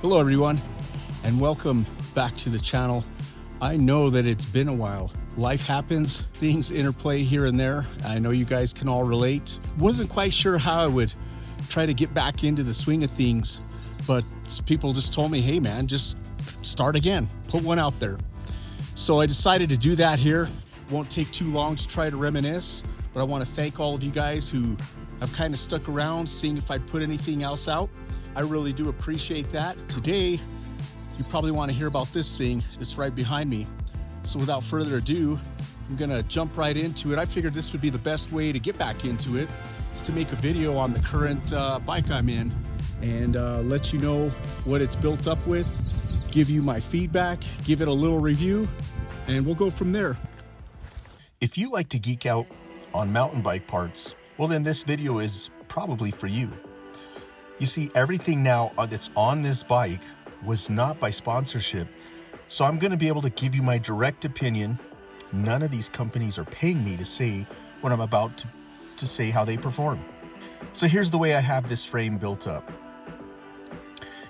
Hello everyone, and welcome back to the channel. I know that it's been a while. Life happens, things interplay here and there. I know you guys can all relate. Wasn't quite sure how I would try to get back into the swing of things, but people just told me, hey man, just start again, put one out there. So I decided to do that here. Won't take too long to try to reminisce, but I want to thank all of you guys who have kind of stuck around, seeing if I'd put anything else out. I really do appreciate that. Today, you probably want to hear about this thing that's right behind me. So without further ado, I'm gonna jump right into it. I figured this would be the best way to get back into it, is to make a video on the current bike I'm in and let you know what it's built up with, give you my feedback, give it a little review, and we'll go from there. If you like to geek out on mountain bike parts, well then this video is probably for you. You see, everything now that's on this bike was not by sponsorship, so I'm going to be able to give you my direct opinion. None of these companies are paying me to say what I'm about to say how they perform. So here's the way I have this frame built up.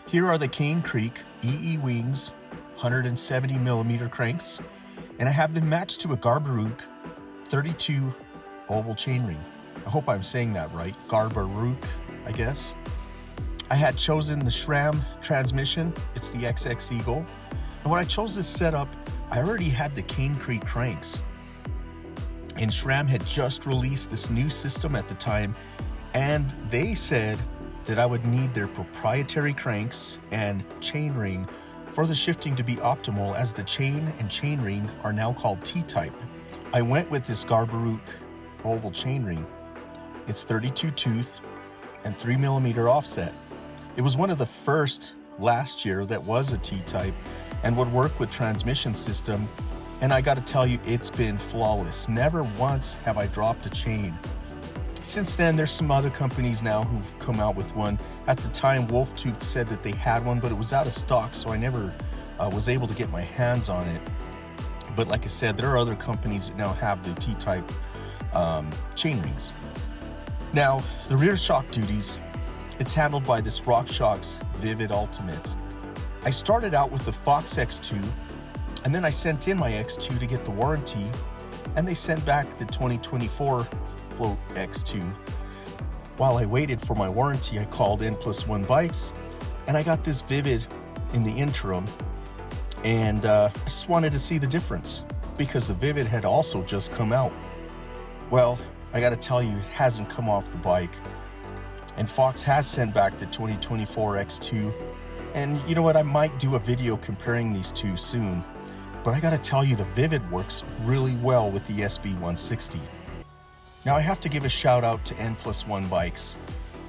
Here are the Cane Creek EE Wings 170 millimeter cranks, and I have them matched to a Garbaruk 32 oval chainring. I hope I'm saying that right, Garbaruk, I guess. I had chosen the SRAM transmission. It's the XX Eagle. And when I chose this setup, I already had the Cane Creek cranks. And SRAM had just released this new system at the time, and they said that I would need their proprietary cranks and chainring for the shifting to be optimal, as the chain and chainring are now called T-type. I went with this Garbaruk oval chainring. It's 32 tooth and 3 millimeter offset. It was one of the first last year that was a T-type and would work with transmission system, and I got to tell you, it's been flawless. Never once have I dropped a chain. Since then, there's some other companies now who've come out with one. At the time, Wolf Tooth said that they had one, but it was out of stock, so I never was able to get my hands on it. But like I said, there are other companies that now have the T-type chain rings. Now, the rear shock duties, it's handled by this RockShox Vivid Ultimate. I started out with the Fox X2, and then I sent in my X2 to get the warranty, and they sent back the 2024 Float X2. While I waited for my warranty, I called N+1 Bikes, and I got this Vivid in the interim, and I just wanted to see the difference, because the Vivid had also just come out. Well, I gotta tell you, it hasn't come off the bike. And Fox has sent back the 2024 X2. And you know what, I might do a video comparing these two soon. But I gotta tell you, the Vivid works really well with the SB160. Now I have to give a shout out to N+1 Bikes.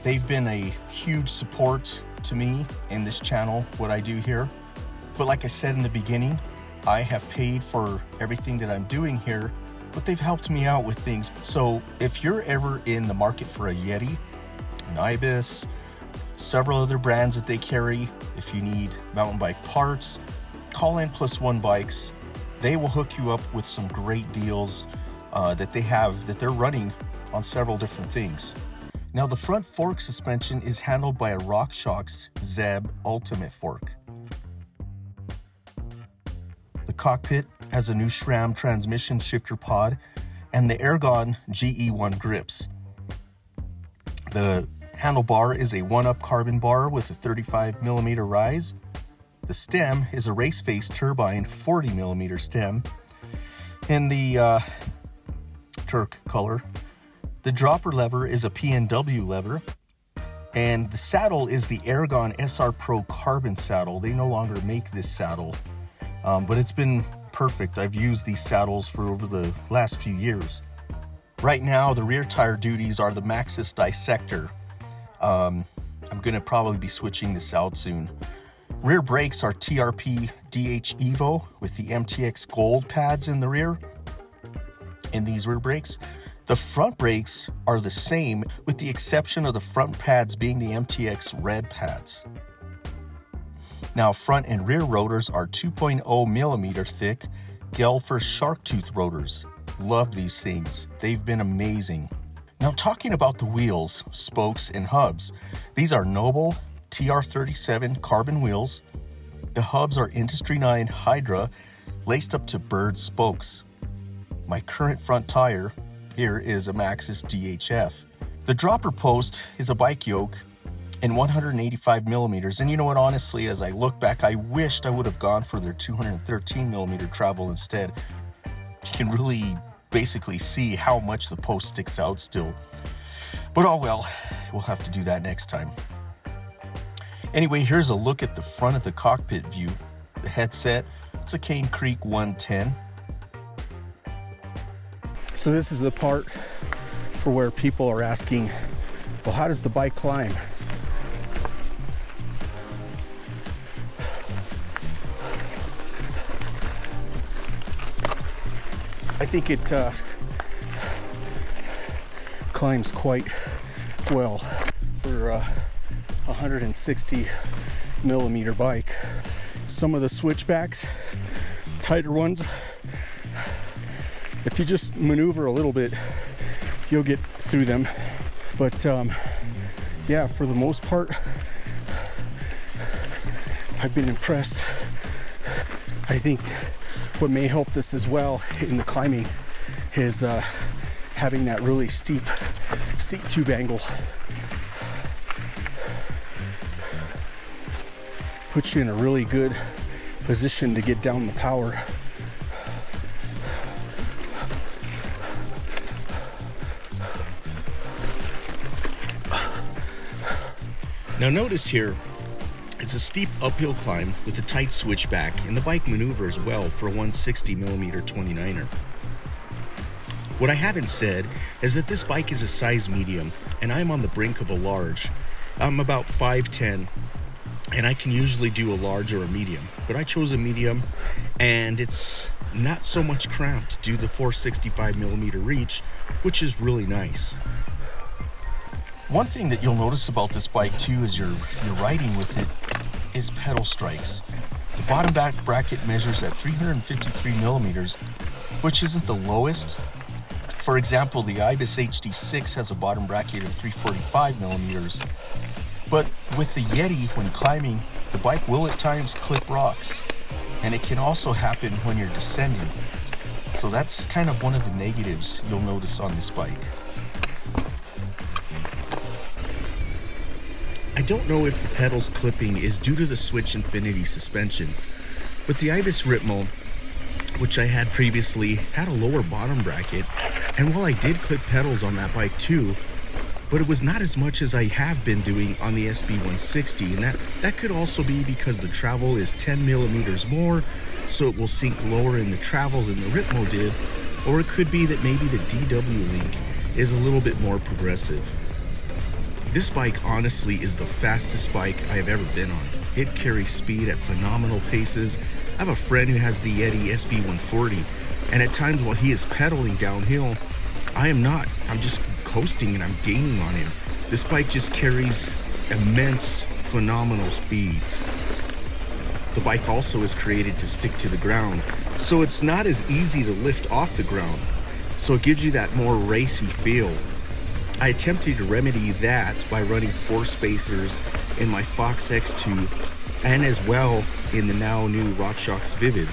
They've been a huge support to me in this channel, what I do here. But like I said in the beginning, I have paid for everything that I'm doing here, but they've helped me out with things. So if you're ever in the market for a Yeti, an Ibis, several other brands that they carry, if you need mountain bike parts, call N+1 Bikes. They will hook you up with some great deals that they're running on several different things. Now the front fork suspension is handled by a RockShox Zeb Ultimate fork. The cockpit has a new SRAM transmission shifter pod and the Ergon GE1 grips. The handlebar is a 1-up carbon bar with a 35 millimeter rise. The stem is a race face turbine 40 millimeter stem in the Turk color. The dropper lever is a PNW lever, and the saddle is the Ergon SR Pro carbon saddle. They no longer make this saddle, but it's been perfect. I've used these saddles for over the last few years. Right now, the rear tire duties are the Maxxis Dissector. I'm gonna probably be switching this out soon. Rear brakes are TRP DH Evo with the MTX gold pads in the rear. In these rear brakes, the front brakes are the same, with the exception of the front pads being the MTX red pads. Now, front and rear rotors are 2.0 millimeter thick Gelfer shark tooth rotors. Love these things. They've been amazing. Now, talking about the wheels, spokes, and hubs, these are Noble TR37 carbon wheels. The hubs are Industry 9 Hydra, laced up to bird spokes. My current front tire here is a Maxxis DHF. The dropper post is a bike yoke in 185 millimeters. And you know what, honestly, as I look back, I wished I would have gone for their 213 millimeter travel instead. You can really basically see how much the post sticks out still. But oh well, we'll have to do that next time. Anyway, here's a look at the front of the cockpit view. The headset, it's a Cane Creek 110. So this is the part for where people are asking, well, how does the bike climb? I think it climbs quite well for a 160 millimeter bike. Some of the switchbacks, tighter ones, if you just maneuver a little bit, you'll get through them. But yeah, for the most part, I've been impressed. I think what may help this as well in the climbing is having that really steep seat tube angle. Puts you in a really good position to get down the power. Now notice here, it's a steep uphill climb with a tight switchback, and the bike maneuvers well for a 160 millimeter 29er. What I haven't said is that this bike is a size medium, and I'm on the brink of a large. I'm about 5'10", and I can usually do a large or a medium, but I chose a medium, and it's not so much cramped due to the 465 millimeter reach, which is really nice. One thing that you'll notice about this bike too as you're riding with it is pedal strikes. The bottom back bracket measures at 353 millimeters, which isn't the lowest. For example, the Ibis HD6 has a bottom bracket of 345 millimeters. But with the Yeti, when climbing, the bike will at times clip rocks, and it can also happen when you're descending. So that's kind of one of the negatives you'll notice on this bike. I don't know if the pedals clipping is due to the Switch Infinity suspension, but the Ibis Ritmo, which I had previously, had a lower bottom bracket, and while I did clip pedals on that bike too, but it was not as much as I have been doing on the SB160, and that could also be because the travel is 10 millimeters more, so it will sink lower in the travel than the Ritmo did, or it could be that maybe the DW Link is a little bit more progressive. This bike honestly is the fastest bike I have ever been on. It carries speed at phenomenal paces. I have a friend who has the Yeti SB140, and at times while he is pedaling downhill, I am not. I'm just coasting and I'm gaining on him. This bike just carries immense, phenomenal speeds. The bike also is created to stick to the ground, so it's not as easy to lift off the ground, so it gives you that more racy feel. I attempted to remedy that by running 4 spacers in my Fox X2 and as well in the now new RockShox Vivid.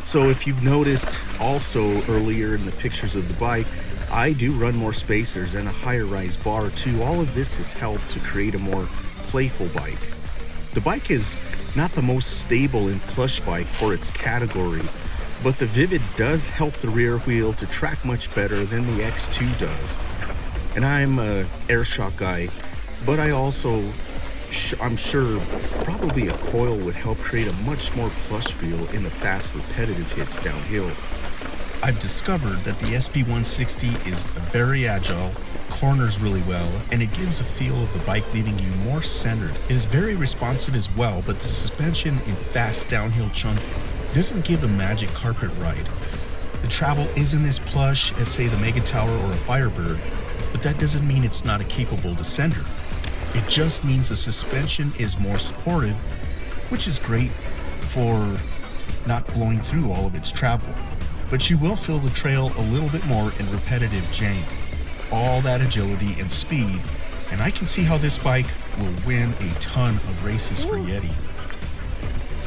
So if you've noticed also earlier in the pictures of the bike, I do run more spacers and a higher rise bar too. All of this has helped to create a more playful bike. The bike is not the most stable and plush bike for its category, but the Vivid does help the rear wheel to track much better than the X2 does. And I'm a air shock guy, but I also, I'm sure probably a coil would help create a much more plush feel in the fast repetitive hits downhill. I've discovered that the SB160 is very agile, corners really well, and it gives a feel of the bike leaving you more centered. It is very responsive as well, but the suspension in fast downhill chunk doesn't give a magic carpet ride. The travel isn't as plush as say the Mega Tower or a Firebird, but that doesn't mean it's not a capable descender. It just means the suspension is more supportive, which is great for not blowing through all of its travel. But you will feel the trail a little bit more in repetitive jank. All that agility and speed And I can see how this bike will win a ton of races for Yeti.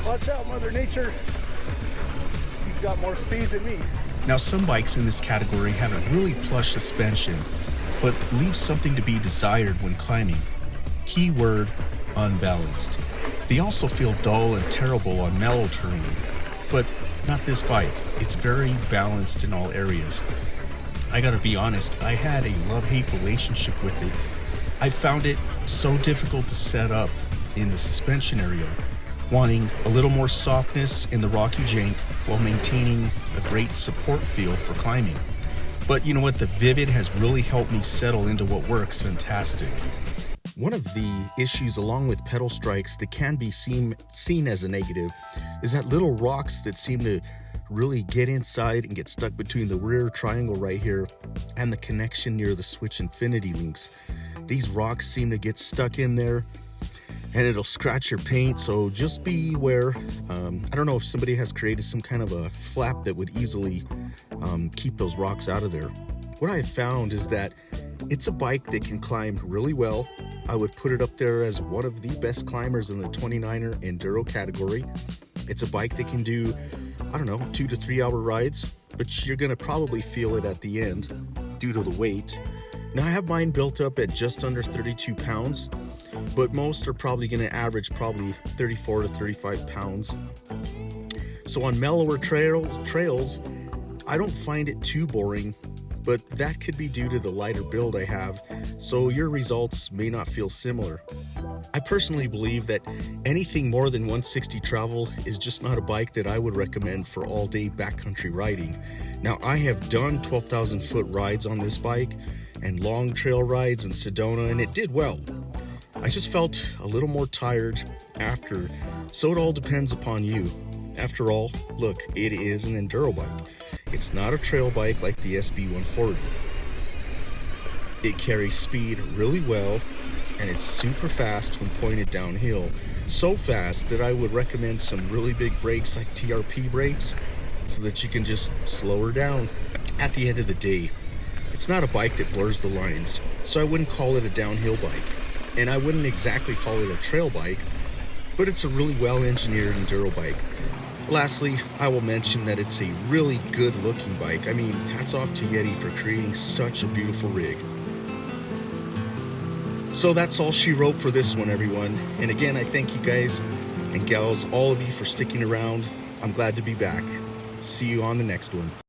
Watch out, Mother Nature. He's got more speed than me. Now, some bikes in this category have a really plush suspension, but leave something to be desired when climbing. Keyword, unbalanced. They also feel dull and terrible on mellow terrain, but not this bike. It's very balanced in all areas. I gotta be honest, I had a love-hate relationship with it. I found it so difficult to set up in the suspension area, wanting a little more softness in the rocky jank while maintaining a great support feel for climbing. But you know what, the Vivid has really helped me settle into what works fantastic. One of the issues along with pedal strikes that can be seen as a negative is that little rocks that seem to really get inside and get stuck between the rear triangle right here and the connection near the switch infinity links. These rocks seem to get stuck in there and it'll scratch your paint, so just beware. I don't know if somebody has created some kind of a flap that would easily keep those rocks out of there. What I found is that it's a bike that can climb really well. I would put it up there as one of the best climbers in the 29er Enduro category. It's a bike that can do, I don't know, 2 to 3 hour rides, but you're gonna probably feel it at the end due to the weight. Now I have mine built up at just under 32 pounds, but most are probably gonna average probably 34 to 35 pounds. So on mellower trails, I don't find it too boring, but that could be due to the lighter build I have, so your results may not feel similar. I personally believe that anything more than 160 travel is just not a bike that I would recommend for all-day backcountry riding. Now, I have done 12,000 foot rides on this bike and long trail rides in Sedona, and it did well. I just felt a little more tired after, so it all depends upon you. After all, look, it is an enduro bike. It's not a trail bike like the SB140. It carries speed really well, and it's super fast when pointed downhill. So fast that I would recommend some really big brakes like TRP brakes so that you can just slow her down. At the end of the day, it's not a bike that blurs the lines, so I wouldn't call it a downhill bike. And I wouldn't exactly call it a trail bike, but it's a really well-engineered enduro bike. Lastly, I will mention that it's a really good looking bike. I mean, hats off to Yeti for creating such a beautiful rig. So that's all she wrote for this one, everyone. And again, I thank you guys and gals, all of you, for sticking around. I'm glad to be back. See you on the next one.